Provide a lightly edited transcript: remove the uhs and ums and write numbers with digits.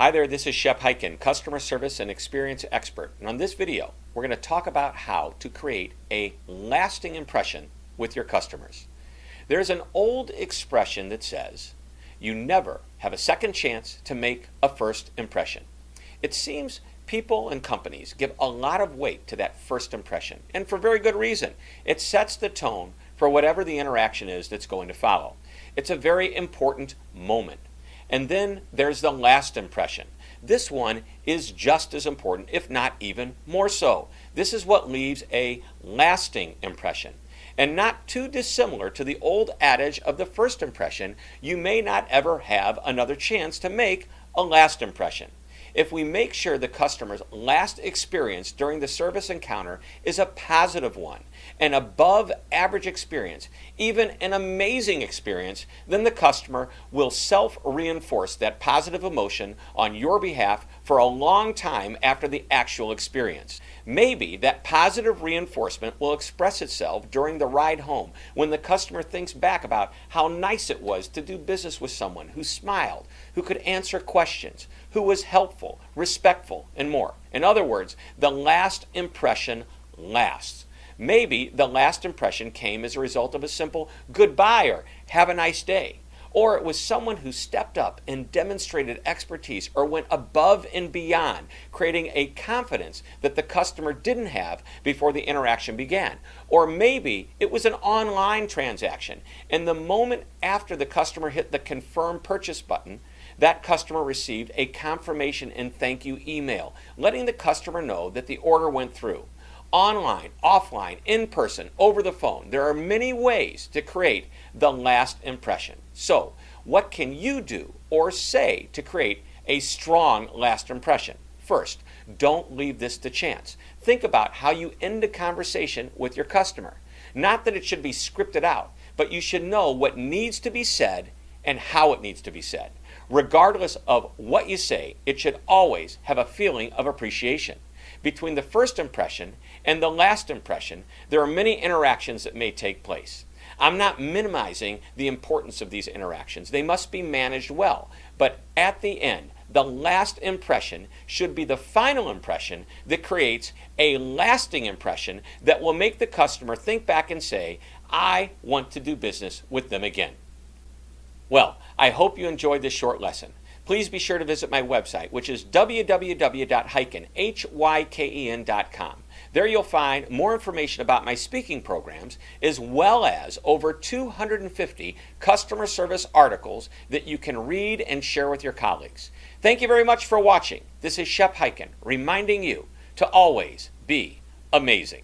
Hi there, this is Shep Hyken, customer service and experience expert. And on this video, we're going to talk about how to create a lasting impression with your customers. There's an old expression that says, you never have a second chance to make a first impression. It seems people and companies give a lot of weight to that first impression, and for very good reason. It sets the tone for whatever the interaction is that's going to follow. It's a very important moment. And then there's the last impression. This one is just as important, if not even more so. This is what leaves a lasting impression. And not too dissimilar to the old adage of the first impression, you may not ever have another chance to make a last impression. If we make sure the customer's last experience during the service encounter is a positive one, an above average experience, even an amazing experience, then the customer will self-reinforce that positive emotion on your behalf for a long time after the actual experience. Maybe that positive reinforcement will express itself during the ride home when the customer thinks back about how nice it was to do business with someone who smiled, who could answer questions, who was helpful, respectful, and more. In other words, the last impression lasts. Maybe the last impression came as a result of a simple goodbye or have a nice day. Or it was someone who stepped up and demonstrated expertise or went above and beyond, creating a confidence that the customer didn't have before the interaction began. Or maybe it was an online transaction, and the moment after the customer hit the confirm purchase button, that customer received a confirmation and thank you email, letting the customer know that the order went through. Online, offline, in person, over the phone, there are many ways to create the last impression. So, what can you do or say to create a strong last impression? First, don't leave this to chance. Think about how you end a conversation with your customer. Not that it should be scripted out, but you should know what needs to be said and how it needs to be said. Regardless of what you say, it should always have a feeling of appreciation. Between the first impression and the last impression, there are many interactions that may take place. I'm not minimizing the importance of these interactions. They must be managed well. But at the end, the last impression should be the final impression that creates a lasting impression that will make the customer think back and say, I want to do business with them again. Well, I hope you enjoyed this short lesson. Please be sure to visit my website, which is www.hyken.com. There you'll find more information about my speaking programs, as well as over 250 customer service articles that you can read and share with your colleagues. Thank you very much for watching. This is Shep Hyken, reminding you to always be amazing.